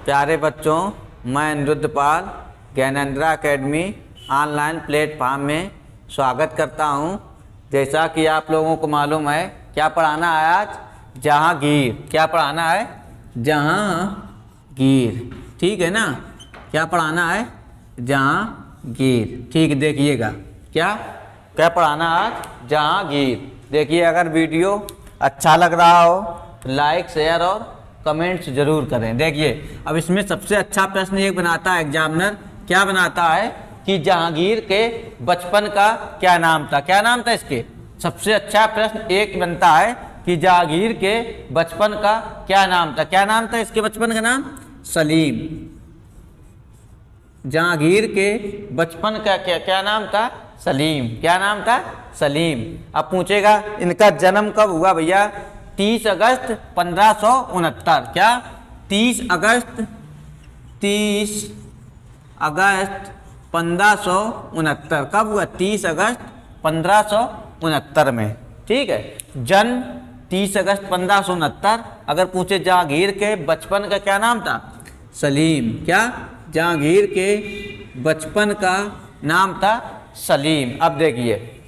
प्यारे बच्चों, मैं अनिरुद्ध पाल ज्ञानेंद्रा एकेडमी ऑनलाइन प्लेटफॉर्म में स्वागत करता हूं। जैसा कि आप लोगों को मालूम है, क्या पढ़ाना है आज? जहांगीर। क्या पढ़ाना है? जहांगीर। ठीक है ना? क्या पढ़ाना है? जहांगीर। ठीक, देखिएगा क्या क्या पढ़ाना आज? जहांगीर। देखिए, अगर वीडियो अच्छा लग रहा हो तो लाइक, शेयर और कमेंट्स जरूर करें। देखिए, अब इसमें सबसे अच्छा प्रश्न एक बनाता है एग्जामिनर। क्या बनाता है कि जहांगीर के बचपन का क्या नाम था? क्या नाम था इसके? सबसे अच्छा प्रश्न एक बनता है कि जहांगीर के बचपन का क्या नाम था? क्या नाम था इसके बचपन का नाम? सलीम। जहांगीर के बचपन का क्या नाम था? सलीम। क्या नाम था? सलीम। अब पूछेगा इनका जन्म कब हुआ भैया? 30 अगस्त 1569। क्या? 30 अगस्त 1569। कब हुआ? 30 अगस्त 1569 में। ठीक है, जन्म 30 अगस्त 1569। अगर पूछे जहांगीर के बचपन का क्या नाम था? सलीम। क्या? जहांगीर के बचपन का नाम था सलीम। अब देखिए,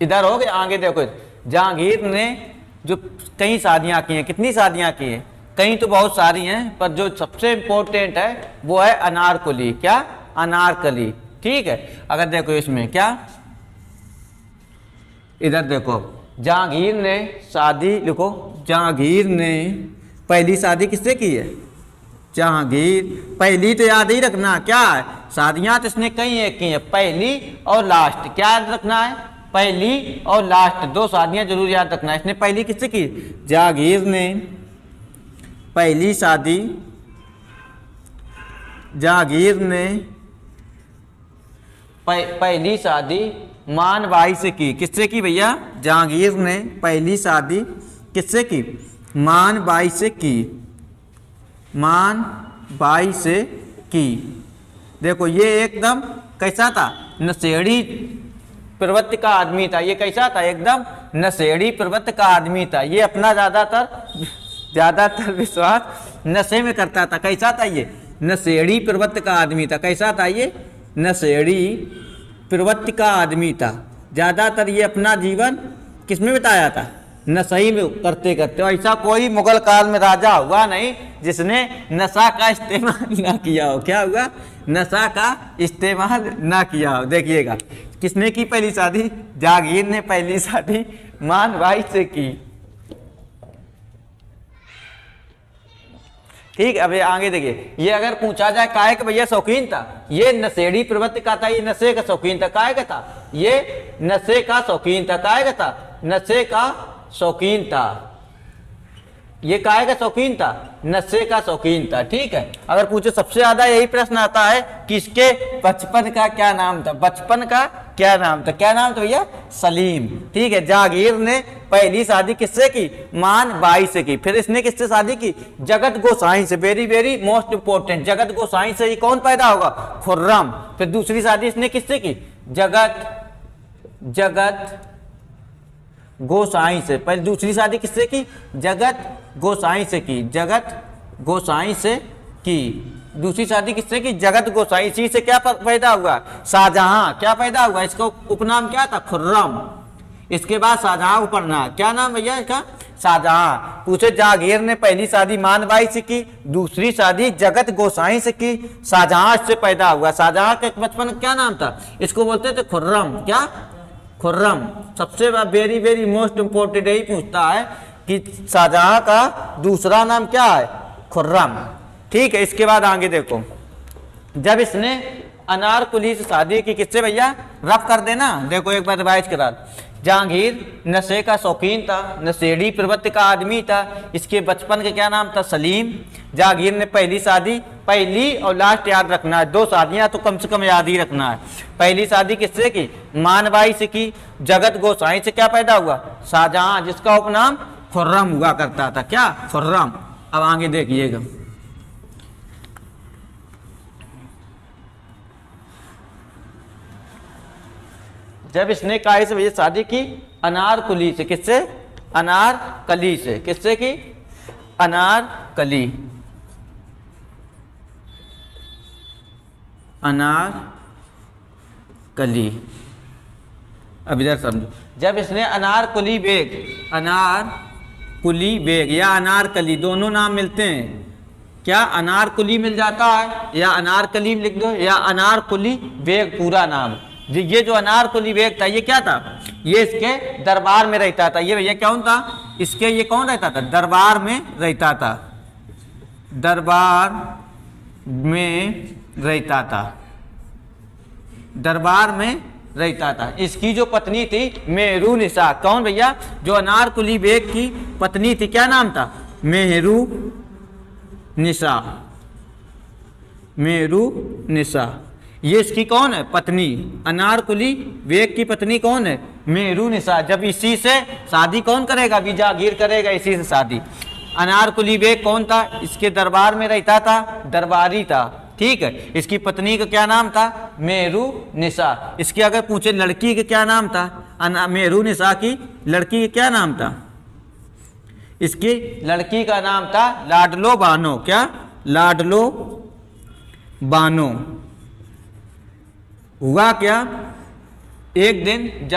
इधर हो गए, आगे देखो। जहांगीर ने जो कई शादियां की हैं, कितनी शादियां की हैं? कई तो बहुत सारी हैं, पर जो सबसे इंपॉर्टेंट है वो है अनारकली। क्या? अनारकली। ठीक है, अगर देखो इसमें क्या, इधर देखो, जहांगीर ने शादी, लिखो, जहांगीर ने पहली शादी किससे की है? जहांगीर। पहली तो याद ही रखना। क्या है? शादियां तो इसने कई एक की हैं, पहली और लास्ट। क्या याद रखना है? पहली और लास्ट दो शादियां जरूर याद रखना है। इसने पहली किससे की? जहांगीर ने पहली शादी, जहांगीर ने पहली शादी मान बाई से की। किससे की भैया? जहांगीर ने पहली शादी किससे की? मान बाई से की। मान बाई से की। देखो, ये एकदम कैसा था? नशेड़ी प्रवृत्ति का आदमी था। ये कैसा था? एकदम नशेड़ी प्रवृत्ति का आदमी था। ये अपना ज्यादातर विश्वास नशे में करता था। कैसा था ये? नशेड़ी प्रवृत्ति का आदमी था। कैसा था ये? नशेड़ी प्रवृत्ति का आदमी था। ज्यादातर ये अपना जीवन किसमें बिताया था? नशे में करते करते। ऐसा कोई मुगल काल में राजा हुआ नहीं जिसने नशा का इस्तेमाल ना किया हो। क्या हुआ? नशा का इस्तेमाल ना किया हो। देखिएगा, किसने की पहली शादी? जहांगीर ने पहली शादी मान बाई से की। ठीक है, अब आगे देखिए, ये अगर पूछा जाए काहे का भैया शौकीन था? ये नशेड़ी प्रवृत्ति का था, ये नशे का शौकीन था। काहे का था? ये नशे का शौकीन था। काहे का था? नशे का शौकीन था। ये काहे का शौकीन था? नशे का शौकीन था। ठीक है, अगर पूछे सबसे ज्यादा यही प्रश्न आता है कि इसके बचपन का क्या नाम था? बचपन का क्या नाम था? क्या नाम था भैया? सलीम। ठीक है, जहांगीर ने पहली शादी किससे की? मान बाई से की। फिर इसने किससे शादी की? जगत गोसाई से। वेरी वेरी मोस्ट इंपोर्टेंट, जगत गोसाई से ही कौन पैदा होगा? खुर्रम। फिर दूसरी शादी इसने किससे की? जगत गोसाई से। पहले दूसरी शादी किससे की? जगत गोसाई से की। जगत गोसाई से की। दूसरी शादी किससे की? जगत गोसाई। इसी से क्या पैदा हुआ? शाहजहां। क्या पैदा हुआ? इसका उपनाम क्या था? खुर्रम। इसके बाद शाहजहां उपनाम। क्या नाम भैया इसका? शाहजहां। पूछे जहांगीर ने पहली शादी मान बाई से की, दूसरी शादी जगत गोसाई से की, शाहजहां इससे पैदा हुआ। शाहजहां के बचपन क्या नाम था? इसको बोलते थे खुर्रम। क्या? खुर्रम। सबसे वेरी वेरी मोस्ट इंपोर्टेंट यही पूछता है कि शाहजहां का दूसरा नाम क्या है? खुर्रम। ठीक है, इसके बाद आगे देखो, जब इसने अनारकुली से शादी की, किससे भैया? रफ कर देना। देखो एक बार रिवाइज करा। जहांगीर नशे का शौकीन था, नशेड़ी प्रवृत्ति का आदमी था। इसके बचपन का क्या नाम था? सलीम। जहांगीर ने पहली शादी, पहली और लास्ट याद रखना है, दो शादियां तो कम से कम याद ही रखना है। पहली शादी किससे की? मानबाई से की। जगत गोसाई से क्या पैदा हुआ? शाहजहां, जिसका उपनाम खुर्रम हुआ करता था। क्या? खुर्रम। अब आगे देखिएगा, जब इसने काहे से भैया शादी की? अनारकुली से। किससे? अनारकली से। किससे की? अनारकली। अनार कली। अब इधर समझो, जब इसने अनार कुली बेग या अनार कली दोनों नाम मिलते हैं, क्या अनार कुली मिल जाता है या अनार कली लिख दो या अनार कुली बेग पूरा नाम। ये जो अनार कुली बेग था ये क्या था, ये इसके दरबार में रहता था। ये भैया कौन था, इसके ये कौन रहता था, दरबार में रहता था, दरबार में रहता था, दरबार में रहता था। इसकी जो पत्नी थी मेहरू निसा, कौन भैया, जो अनार कुली बेग की पत्नी थी, क्या नाम था, मेहरू निसा, मेहरू निसा। ये इसकी कौन है, पत्नी, अनार कुली बेग की पत्नी कौन है, मेहरू निसा। जब इसी से शादी कौन करेगा, भी जागीर करेगा इसी से शादी। अनार कुली बेग कौन था, इसके दरबार में रहता था, दरबारी था, ठीक है। इसकी पत्नी का क्या नाम था, मेहरू निसा। इसके अगर पूछे लड़की का क्या नाम था, मेहरू निसा की लड़की का क्या नाम था, इसकी लड़की का नाम था लाडलो बानो। क्या, लाडलो बानो। हुआ क्या, एक दिन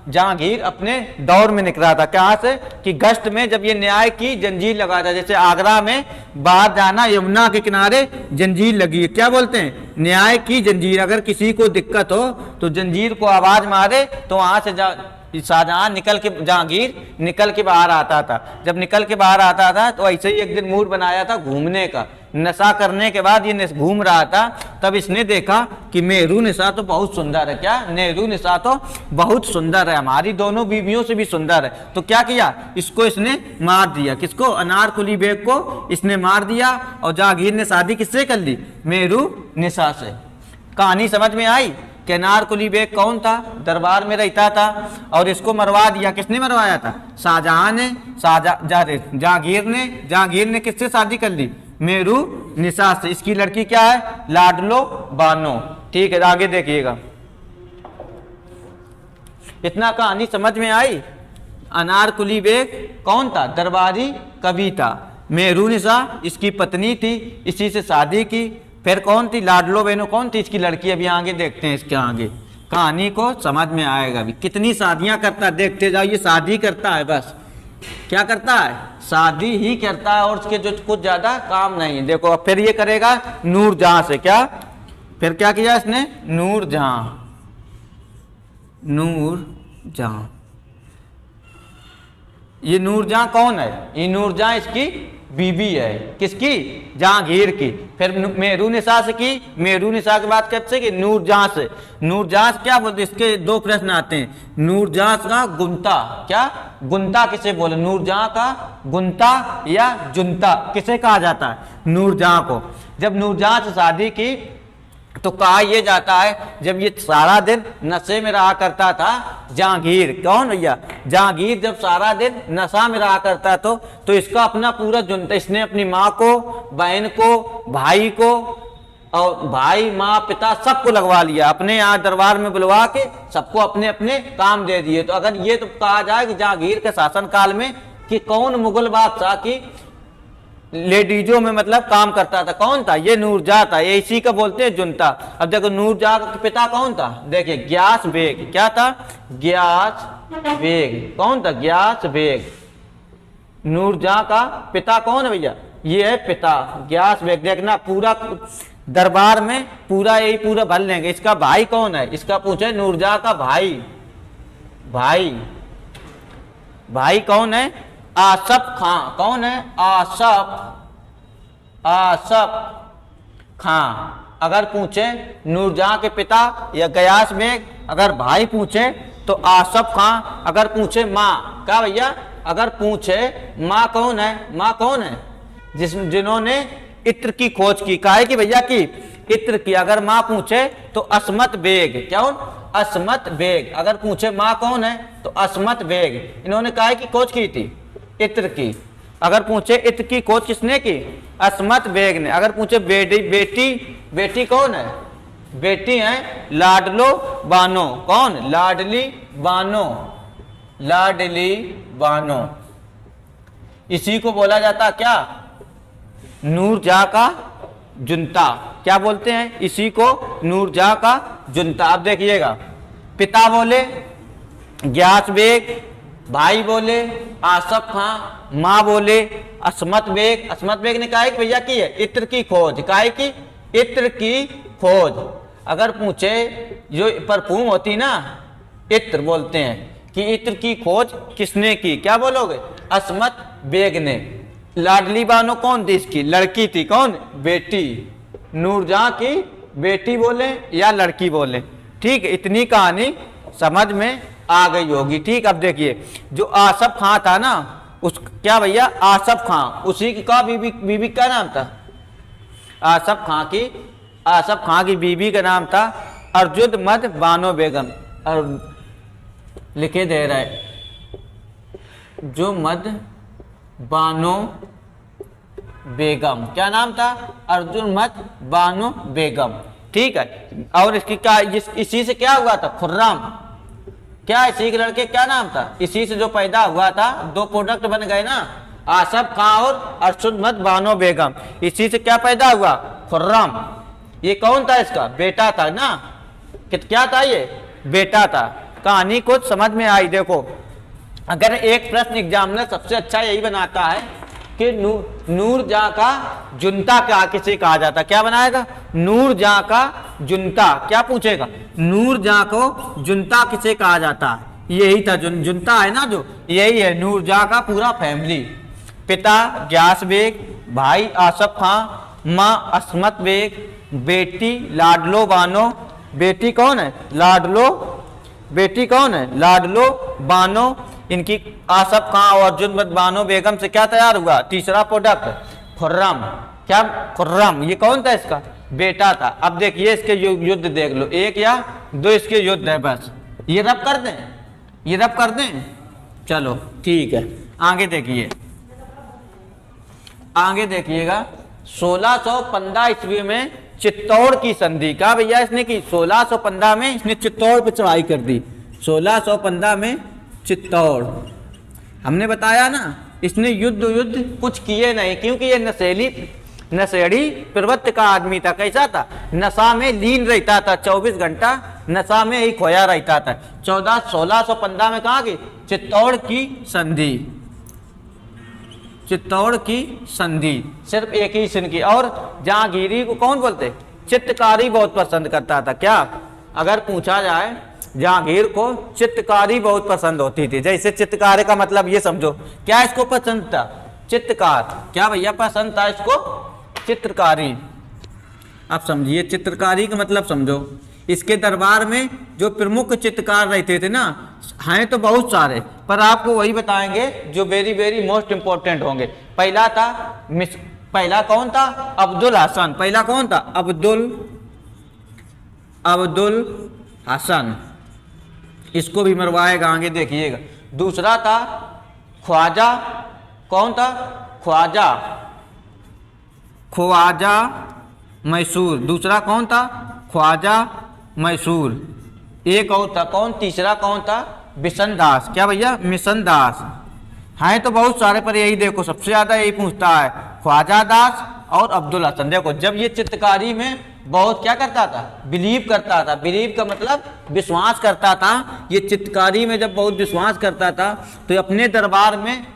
जहांगीर अपने दौर में निकला था, कहाँ से, कि गश्त में, जब ये न्याय की जंजीर लगा था, जैसे आगरा में बाहर जाना, यमुना के किनारे जंजीर लगी है, क्या बोलते हैं, न्याय की जंजीर। अगर किसी को दिक्कत हो तो जंजीर को आवाज मारे तो वहां से शाहजहां जहांगीर निकल के बाहर आता था। जब निकल के बाहर आता था तो ऐसे ही एक दिन मूड बनाया था घूमने का। नशा करने के बाद ये घूम रहा था, तब इसने देखा कि मेहरू निसा तो बहुत सुंदर है। क्या, मेहरू निसा तो बहुत सुंदर है, हमारी दोनों बीवियों से भी सुंदर है। तो क्या किया, इसको इसने मार दिया। किसको, अनार कुली बेग को इसने मार दिया। और जहांगीर ने शादी किससे कर ली, मेहरू निसा से। कहानी समझ में आई कि अनार कुली बेग कौन था, दरबार में रहता था, और इसको मरवा दिया। किसने मरवाया था, शाहजहां ने, जहांगीर ने किससे शादी कर ली, मेहरू निसा से। इसकी लड़की क्या है, लाडलो बानो, ठीक है। आगे देखिएगा, इतना कहानी समझ में आई। अनार कुली बेग कौन था, दरबारी कवि था। मेहरू निसा इसकी पत्नी थी, इसी से शादी की। फिर कौन थी, लाडलो बेनो कौन थी, इसकी लड़की। अभी आगे देखते हैं, इसके आगे कहानी को समझ में आएगा। अभी कितनी शादियां करता है, देखते जाओ। ये शादी करता है, बस क्या करता है, शादी ही करता है, और उसके जो कुछ ज्यादा काम नहीं। देखो अब फिर ये करेगा नूरजहां से। क्या, फिर क्या किया इसने, नूरजहां, नूरजहां। ये नूरजहां कौन है, ये नूरजहां इसकी बीबी है, किसकी, जहांगीर की। फिर मेहरू निसा से की, मेहरू निसा के बाद कैसे की, नूरजहां से। नूरजहां से क्या बोलते, इसके दो प्रश्न आते हैं। नूरजहां का गुंता, क्या, गुंता किसे बोले, नूरजहां का गुंता या जुनता किसे कहा जाता है, नूरजहां को। जब नूरजहां से शादी की तो कहा यह जाता है, जब ये सारा दिन नशे में रहा करता था जहांगीर, कौन भैया, जहांगीर जब सारा दिन नशा में रहा करता तो इसका अपना पूरा जुनता, इसने अपनी माँ को, बहन को, भाई को, और भाई, माँ, पिता सबको लगवा लिया, अपने यहाँ दरबार में बुलवा के सबको अपने अपने काम दे दिए। तो अगर ये तो कहा जाए कि जहांगीर के शासनकाल में कि कौन मुगल बादशाह की लेडीजों में मतलब काम करता था, कौन था, ये नूरजहां था। ये इसी का बोलते हैं जुनता। अब देखो नूरजहां का पिता कौन था, देखिए ग्यास बेग। क्या था, ग्यास बेग। कौन था, ग्यास बेग। नूरजहां का पिता कौन है भैया, ये है पिता, ग्यास बेग। देखना पूरा दरबार में पूरा यही पूरा भर लेंगे। इसका भाई कौन है, इसका पूछे नूरजहां का भाई, भाई कौन है, आसफ खां। कौन है, आसफ खां। अगर पूछे नूरजहां के पिता या गयास बेग, अगर भाई पूछे तो आसफ खां। अगर पूछे माँ, क्या भैया, अगर पूछे माँ कौन है, माँ कौन है, जिन्होंने इत्र की खोज की, काहे की भैया की, इत्र की। अगर माँ पूछे तो असमत बेग। क्या, असमत बेग। अगर पूछे माँ कौन है तो असमत बेग, इन्होंने काहे की खोज की थी, इत्र की। अगर पूछे इत्र की खोज किसने की, असमत बेग ने। अगर पूछे बेटी कौन है, बेटी है लाडलो बानो। कौन, लाडली बानो, लाडली बानो। इसी को बोला जाता क्या, नूरजहां का जुनता, क्या बोलते हैं इसी को, नूरजहां का जुनता। अब देखिएगा, पिता बोले ग्यास बेग, भाई बोले आसफ खां, माँ बोले असमत बेग। असमत बेग ने कहा कि भैया की है इत्र की खोज, कहा कि इत्र की खोज। अगर पूछे जो परफ्यूम होती ना, इत्र बोलते हैं कि इत्र की खोज किसने की, क्या बोलोगे, असमत बेग ने। लाडली बानो कौन थी इसकी, लड़की थी, कौन, बेटी, नूरजहां की बेटी बोले या लड़की बोले। ठीक है, इतनी कहानी समझ में आ गई होगी। ठीक, अब देखिए जो आसफ खां था ना, उस क्या भैया, आसफ खां, उसी का बीबी का नाम था, आसफ खां की बीबी का नाम था अर्जुमंद बानो बेगम। और लिखे दे रहा है जो मद बानो बेगम, क्या नाम था, अर्जुमंद बानो बेगम। ठीक है, और इसकी क्या, इसी से क्या हुआ था, खुर्रम, क्या इसी के लड़के क्या नाम था, इसी से जो पैदा हुआ था, दो प्रोडक्ट बन गए ना, आसफ खां और अर्जुमंद बानो बेगम, इसी से क्या पैदा हुआ, खुर्रम। ये कौन था, इसका बेटा था ना, क्या था, ये बेटा था। कहानी कुछ समझ में आई। देखो, अगर एक प्रश्न एग्जामिनर सबसे अच्छा यही बनाता है कि नूरजहां का जुनता क्या किसे कहा जाता, क्या बनाएगा, नूरजहां का जुनता, क्या पूछेगा, नूरजहां को जुनता किसे कहा जाता है, यही था जुनता है ना, जो यही है नूरजहां का पूरा फैमिली। पिता ग्यास बेग, भाई आसफ खां, माँ असमत बेग, बेटी लाडलो बानो, बेटी कौन है, लाडलो, बेटी कौन है, लाडलो बानो। इनकी आसफ खां और अर्जुमंद बानो बेगम से क्या तैयार हुआ, तीसरा प्रोडक्ट खुर्रम, क्या, खुर्रम। ये कौन था, इसका बेटा था। अब देखिए इसके युद्ध देख लो, एक या दो इसके युद्ध है बस, ये रब कर दें, ये रब कर दें, चलो ठीक है। आगे देखिए, आगे देखिएगा, 1615 ईस्वी में चित्तौड़ की संधि, का भैया इसने की, 1615 में इसने चित्तौड़ पे चढ़ाई कर दी, 1615 में चित्तौड़। हमने बताया ना, इसने युद्ध कुछ किए नहीं, क्योंकि ये नशेड़ी प्रवृत्ति का आदमी था। कैसा था, नशा में लीन रहता था, 24 घंटा नशा में ही खोया रहता था। 1615 में कहा कि चित्तौड़ की संधि, चित्तौड़ की संधि सिर्फ एक ही सिंह की। और जहांगीरी को कौन बोलते, चित्रकारी बहुत पसंद करता था। क्या, अगर पूछा जाए, जहांगीर को चित्रकारी बहुत पसंद होती थी। जैसे चित्रकारी का मतलब ये समझो, क्या इसको पसंद था, चित्रकार, क्या भैया पसंद था इसको, चित्रकारी। आप समझिए चित्रकारी का मतलब समझो। इसके दरबार में जो प्रमुख चित्रकार रहते थे ना, हैं तो बहुत सारे, पर आपको वही बताएंगे जो वेरी वेरी मोस्ट इंपॉर्टेंट होंगे। पहला कौन था, अब्दुल हसन। पहला कौन था, अब्दुल हसन, इसको भी मरवाएगा, आगे देखिएगा। दूसरा था ख्वाजा, कौन था, ख्वाजा मैसूर। दूसरा कौन था, ख्वाजा मैसूर। एक और था कौन, तीसरा कौन था, बिशन दास। क्या भैया, मिशन दास। हैं तो बहुत सारे, पर यही देखो सबसे ज्यादा यही पूछता है, ख्वाजा दास और अब्दुल हसन। देखो जब ये चित्रकारी में बहुत क्या करता था, बिलीव करता था। बिलीव का मतलब विश्वास करता था। ये चित्रकारी में जब बहुत विश्वास करता था, तो अपने दरबार में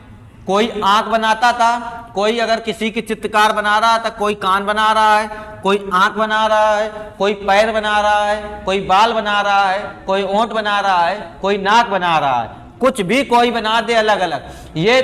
कोई आंख बनाता था, कोई अगर किसी की चित्रकार बना रहा था, कोई कान बना रहा है, कोई आंख बना रहा है, कोई पैर बना रहा है, कोई बाल बना रहा है, कोई ओंठ बना रहा है, कोई नाक बना रहा है, कुछ भी कोई बना दे अलग अलग, ये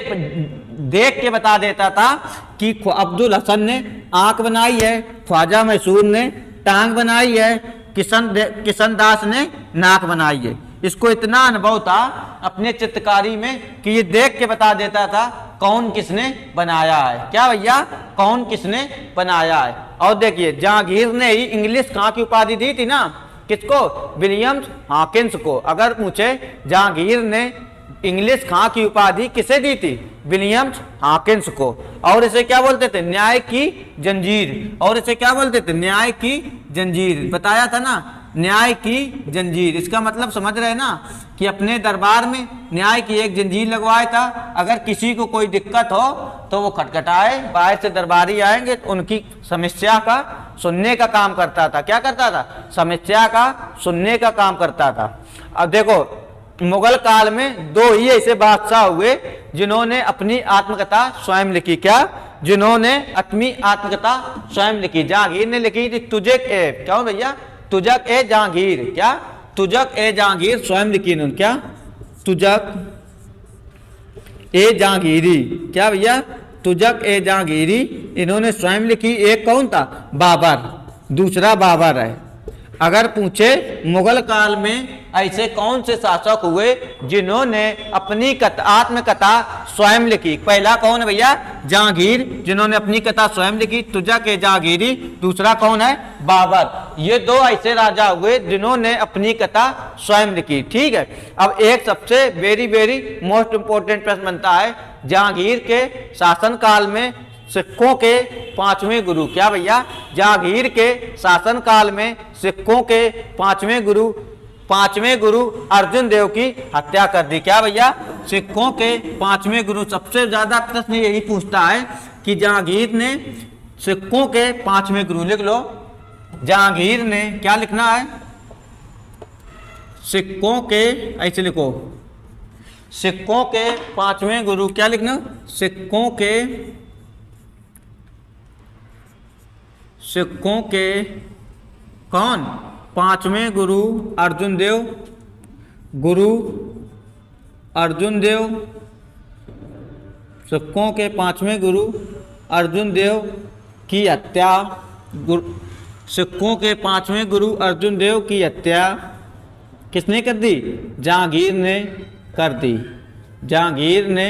देख के बता देता था कि अब्दुल हसन ने आंख बनाई है, ख्वाजा मैसूर ने टांग बनाई है, किशन दास ने नाक बनाई है। इसको इतना अनुभव था अपने चित्रकारी में कि ये देख के बता देता था कौन किसने बनाया है। क्या भैया, कौन किसने बनाया है। और देखिए जहांगीर ने ही इंग्लिश खां की उपाधि दी थी ना, किसको, विलियम हॉकिंस को। अगर पूछे जहांगीर ने इंग्लिश खां की उपाधि किसे दी थी, विलियम हॉकिंस को। और इसे क्या बोलते थे, न्याय की जंजीर। और इसे क्या बोलते थे, न्याय की जंजीर। बताया था ना न्याय की जंजीर। इसका मतलब समझ रहे ना कि अपने दरबार में न्याय की एक जंजीर लगवाया था। अगर किसी को कोई दिक्कत हो तो वो खटखटाए, बाहर से दरबारी आएंगे तो उनकी समस्या का सुनने का काम करता था। क्या करता था? समस्या का सुनने का काम करता था। अब देखो, मुगल काल में दो ही ऐसे बादशाह हुए जिन्होंने अपनी आत्मकथा स्वयं लिखी। क्या? जिन्होंने अपनी आत्मकथा स्वयं लिखी। जहांगीर ने लिखी थी तुजक ए, क्या हो भैया? तुजक ए जहांगीर। क्या? तुजक ए जहांगीर स्वयं लिखी इन्होंने। क्या? तुजक ए जहांगीरी। क्या भैया? तुजक ए जहांगीरी इन्होंने स्वयं लिखी। एक कौन था? बाबर। दूसरा बाबर है। अगर पूछे मुगल काल में ऐसे कौन से शासक हुए जिन्होंने अपनी आत्मकथा स्वयं लिखी? पहला कौन है भैया? जहांगीर, जिन्होंने अपनी कथा स्वयं लिखी, तुजक ए जहांगीरी। दूसरा कौन है? बाबर। ये दो ऐसे राजा हुए जिन्होंने अपनी कथा स्वयं लिखी। ठीक है। अब एक सबसे वेरी मोस्ट इंपोर्टेंट प्रश्न बनता है, जहांगीर के शासन काल में सिखों के पांचवें गुरु। क्या भैया? जहांगीर के शासन काल में सिखों के पांचवें गुरु अर्जुन देव की हत्या कर दी। क्या भैया? सिखों के पांचवें गुरु। सबसे ज्यादा प्रश्न यही पूछता है कि जहांगीर ने सिखों के पांचवें गुरु, लिख लो। जहांगीर ने क्या लिखना है? सिखों के, ऐसे लिखो, सिखों के पांचवें गुरु। क्या लिखना? सिखों के कौन? पांचवें गुरु अर्जुन देव। सिखों के पांचवें गुरु अर्जुन देव की हत्या। सिखों के पांचवें गुरु अर्जुन देव की हत्या किसने कर दी? जहांगीर ने कर दी। जहांगीर ने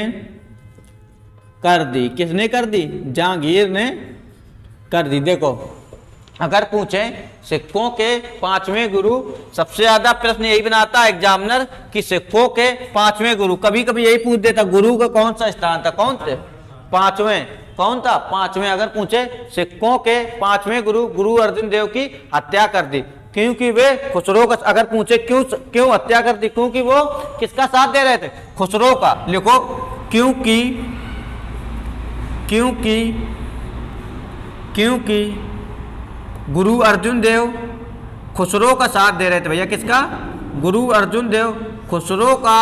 कर दी। किसने कर दी? जहांगीर ने कर दी। देखो, अगर पूछे सिखों के पांचवें गुरु, सबसे ज्यादा प्रश्न यही बनाता है एग्जामिनर कि सिखों के पांचवें गुरु। कभी कभी यही पूछ देता गुरु का कौन सा स्थान था? कौन थे? पांचवें। कौन था? पांचवें। अगर पूछे सिखों के पांचवें गुरु अर्जुन देव की हत्या कर दी, क्योंकि वे खुसरो का, अगर पूछे क्यों हत्या कर दी? क्योंकि वो किसका साथ दे रहे थे? खुसरो का। लिखो, क्योंकि गुरु अर्जुन देव खुसरो का साथ दे रहे थे। भैया किसका? गुरु अर्जुन देव खुसरो का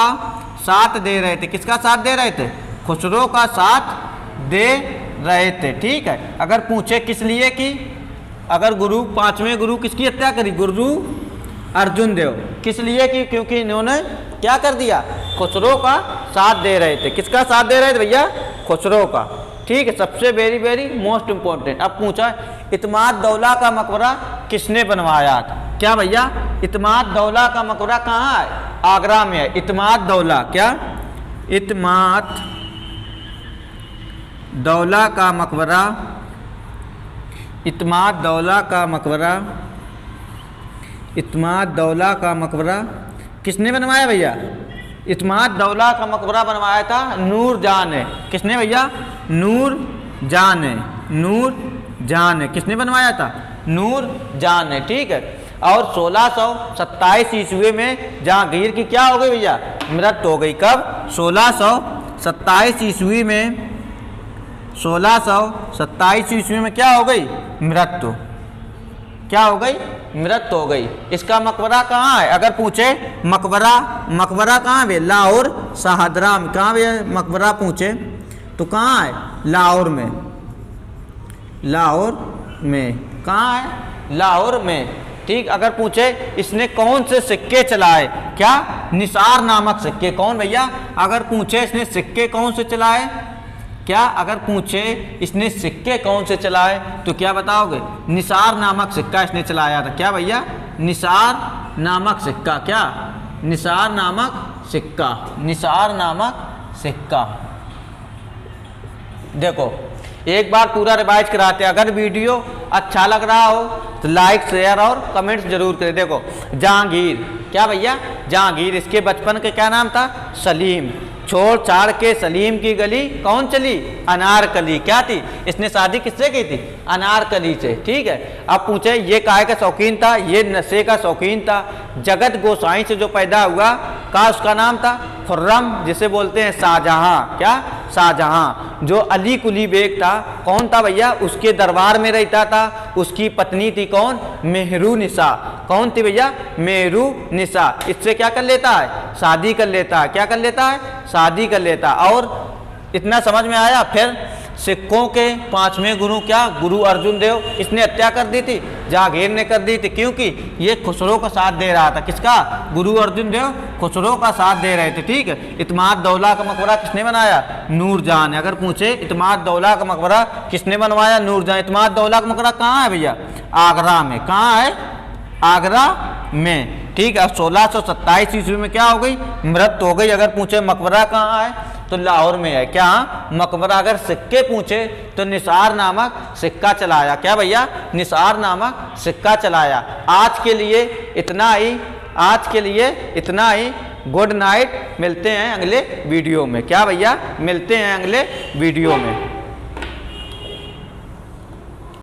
साथ दे रहे थे। किसका साथ दे रहे थे? खुसरो का साथ दे रहे थे। ठीक है। अगर पूछे किस लिए की, अगर पांचवें गुरु किसकी हत्या करी? गुरु अर्जुन देव। किस लिए की? क्योंकि इन्होंने क्या कर दिया? खुसरो का साथ दे रहे थे। किसका साथ दे रहे थे भैया? खुसरो का। ठीक है। सबसे वेरी मोस्ट इंपॉर्टेंट। अब पूछा इत्माद दौला का मकबरा किसने बनवाया था? क्या भैया? इत्माद दौला का मकबरा कहाँ है? आगरा में है। इत्माद दौला। क्या? इत्माद दौला का मकबरा। इत्माद दौला का मकबरा। इत्माद दौला का मकबरा किसने बनवाया भैया? इत्माद दौला का मकबरा बनवाया था नूरजहां ने। किसने भैया? नूरजहां ने। किसने बनवाया था? नूरजहां ने। ठीक है। और 1627 ईस्वी में जहांगीर की क्या हो गई भैया? मृत्यु हो गई। कब? 1627 ईस्वी में। 1627 ईस्वी में क्या हो गई? मृत्यु। क्या हो गई? मृत्यु हो गई। इसका मकबरा कहाँ है? अगर पूछे मकबरा कहाँ है? लाहौर शाहदरा में। कहाँ है मकबरा? पूछे तो कहाँ है? लाहौर में। कहाँ है? लाहौर में। ठीक। अगर पूछे इसने कौन से सिक्के चलाए? क्या? निसार नामक सिक्के। कौन भैया? अगर पूछे इसने सिक्के कौन से चलाए? क्या? अगर पूछे इसने सिक्के कौन से चलाए तो क्या बताओगे? निसार नामक सिक्का इसने चलाया था। क्या भैया? निसार नामक सिक्का। क्या? निसार नामक सिक्का। देखो, एक बार पूरा रिवाइज कराते हैं। अगर वीडियो अच्छा लग रहा हो तो लाइक, शेयर और कमेंट्स जरूर करें। देखो, जहांगीर। क्या भैया? जहांगीर। इसके बचपन के क्या नाम था? सलीम। छोड़ छाड़ के सलीम की गली कौन चली, अनारकली। क्या थी, इसने शादी किससे की थी, अनारकली से। ठीक है, अब पूछे ये काय का शौकीन था, ये नशे का शौकीन था। जगत गोसाई से जो पैदा हुआ का उसका नाम था खुर्रम, जिसे बोलते हैं शाहजहां। क्या, शाहजहां। जो अली कुली बेग था, कौन था भैया, उसके दरबार में रहता था। उसकी पत्नी थी कौन, मेहरू निसा। कौन थी भैया, मेहरू निसा। इससे क्या कर लेता है, शादी कर लेता है। क्या कर लेता है, शादी कर लेता। और इतना समझ में आया। फिर सिखों के पांचवें गुरु क्या, गुरु अर्जुन देव, इसने हत्या कर दी थी, जहांगीर ने कर दी थी, क्योंकि ये खुसरो का साथ दे रहा था। किसका, गुरु अर्जुन देव खुसरो का साथ दे रहे थे। ठीक है, इत्माद दौला का मकबरा किसने बनाया, नूरजहां ने। अगर पूछे इत्माद दौला का मकबरा किसने बनवाया, नूरजहां। इत्माद दौला का मकबरा कहाँ है भैया, आगरा में। कहाँ है, आगरा में। ठीक है, 1627 ईस्वी में क्या हो गई, मृत्यु हो गई। अगर पूछे मकबरा कहाँ है तो लाहौर में है। क्या, मकबरा। अगर सिक्के पूछे तो निसार नामक सिक्का चलाया। क्या भैया, निसार नामक सिक्का चलाया। आज के लिए इतना ही, आज के लिए इतना ही। गुड नाइट, मिलते हैं अगले वीडियो में। क्या भैया, मिलते हैं अगले वीडियो में।